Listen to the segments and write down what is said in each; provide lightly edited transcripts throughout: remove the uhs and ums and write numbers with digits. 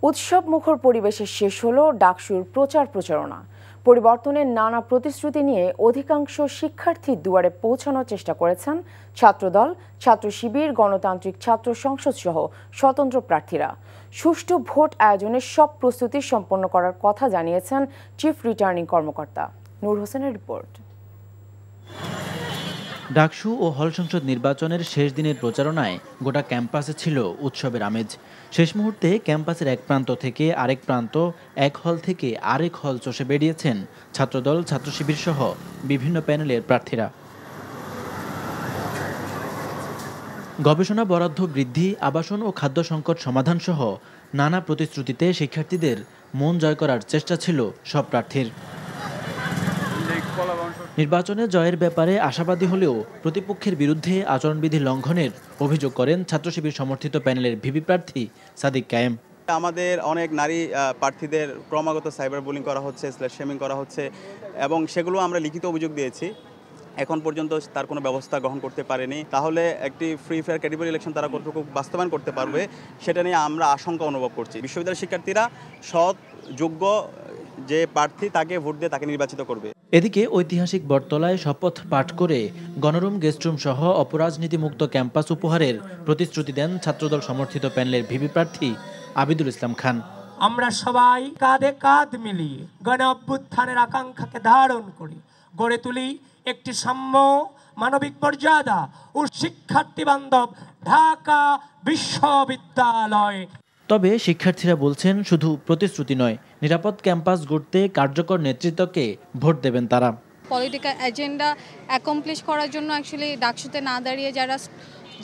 উৎসবমুখর পরিবেশে শেষ হলো ডাকসুর প্রচার প্রচারণা। পরিবর্তনের নানা প্রতিশ্রুতি নিয়ে অধিকাংশ শিক্ষার্থীর দুয়ারে পৌঁছানোর চেষ্টা করেছেন ছাত্রদল, ছাত্র শিবির, গণতান্ত্রিক ছাত্র সংসদ সহ স্বতন্ত্র প্রার্থীরা। সুষ্ঠু ভোট আয়োজনের সব প্রস্তুতি সম্পন্ন করার কথা জানিয়েছেন চিফ রিটার্নিং কর্মকর্তা। নূর হোসেনের রিপোর্ট। ডাকসু ও হল সংসদ নির্বাচনের শেষ দিনের প্রচারণায় গোটা ক্যাম্পাসে ছিল উৎসবের আমেজ। শেষ মুহূর্তে ক্যাম্পাসের এক প্রান্ত থেকে আরেক প্রান্ত, এক হল থেকে আরেক হল চষে বেরিয়েছেন ছাত্রদল, ছাত্র শিবির সহ বিভিন্ন প্যানেলের প্রার্থীরা। গবেষণা বরাদ্দ বৃদ্ধি, আবাসন ও খাদ্য সংকট সমাধান সহ নানা প্রতিশ্রুতিতে শিক্ষার্থীদের মন জয় করার চেষ্টা ছিল সব প্রার্থীর। নির্বাচনে জয়ের ব্যাপারে আশাবাদী হলেও প্রতিপক্ষের বিরুদ্ধে আচরণবিধি লঙ্ঘনের অভিযোগ করেন ছাত্র শিবির সমর্থিত প্যানেলের ভিপি প্রার্থী সাদিক কায়েম। আমাদের অনেক নারী প্রার্থীদের ক্রমাগত সাইবার বুলিং করা হচ্ছে, স্ল্যাশ শেমিং করা হচ্ছে এবং সেগুলো আমরা লিখিত অভিযোগ দিয়েছি। এখন পর্যন্ত তার কোনো ব্যবস্থা গ্রহণ করতে পারেনি। তাহলে একটি ফ্রি ফেয়ার ক্রেডিবল ইলেকশন তারা কতটুকু বাস্তবায়ন করতে পারবে সেটা নিয়ে আমরা আশঙ্কা অনুভব করছি। বিশ্ববিদ্যালয়ের শিক্ষার্থীরা সৎ, যোগ্য যে প্রার্থী তাকে ভোট দিয়ে তাকে নির্বাচিত করবে। এদিকে ঐতিহাসিক বটতলায় শপথ পাঠ করে গণরুম, গেস্টরুম সহ অপরাজনীতিমুক্ত ক্যাম্পাস উপহারের প্রতিশ্রুতি দেন ছাত্রদল সমর্থিত প্যানেলের ভিপি প্রার্থী আবিদুল ইসলাম খান। আমরা সবাই কাঁধে কাঁধ মিলিয়ে গণ অভ্যুত্থানের আকাঙ্ক্ষাকে ধারণ করি, গড়ে তুলি একটি সাম্য, মানবিক মর্যাদা ও শিক্ষার্থী বান্ধব ঢাকা বিশ্ববিদ্যালয়। তবে শিক্ষার্থীরা বলছেন, শুধু প্রতিশ্রুতি নয়, নিরাপদ ক্যাম্পাস গড়তে কার্যকর নেতৃত্বকে ভোট দেবেন তারা। পলিটিক্যাল এজেন্ডা অ্যাকমপ্লিশ করার জন্য অ্যাকচুয়ালি ডাকসুতে না দাঁড়িয়ে যারা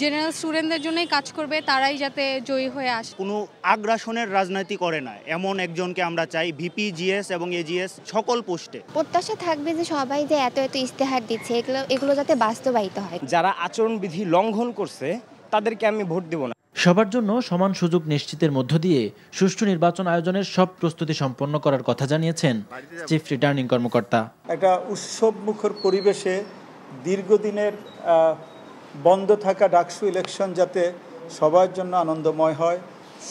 জেনারেল স্টুডেন্টদের জন্যই কাজ করবে তারাই যাতে জয়ী হয়ে আসে। কোনো আগ্রাসনের রাজনীতি করে না এমন একজনকে আমরা চাই ভিপি, জিএস এবং এজিএস সকল পোস্টে। প্রত্যাশা থাকবে যে সবাই যে এত ইশতেহার দিচ্ছে এগুলো যাতে বাস্তবায়িত হয়। যারা আচরণবিধি লঙ্ঘন করছে তাদেরকে আমি ভোট দেব না। সবার জন্য সমান সুযোগ নিশ্চিতের মধ্য দিয়ে সুষ্ঠু নির্বাচন আয়োজনের সব প্রস্তুতি সম্পন্ন করার কথা জানিয়েছেন চিফ রিটার্নিং কর্মকর্তা। একটা উৎসবমুখর পরিবেশে দীর্ঘদিনের বন্ধ থাকা ডাকসু ইলেকশন যাতে সবার জন্য আনন্দময় হয়,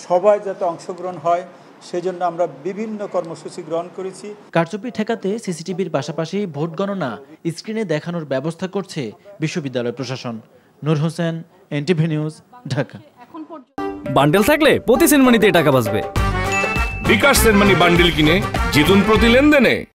সবাই যাতে অংশগ্রহণ হয়, সেজন্য আমরা বিভিন্ন কর্মসূচি গ্রহণ করেছি। কারচুপি ঠেকাতে সিসিটিভির পাশাপাশি ভোট গণনা স্ক্রিনে দেখানোর ব্যবস্থা করছে বিশ্ববিদ্যালয় প্রশাসন। Nur Hossain, NTV news, Dhaka. Bundle থাকলে প্রতি সেনমানিতে টাকা বাঁচবে। বিকাশ সেনমানি বান্ডেল কিনে জিতুন প্রতি লেনদেনে।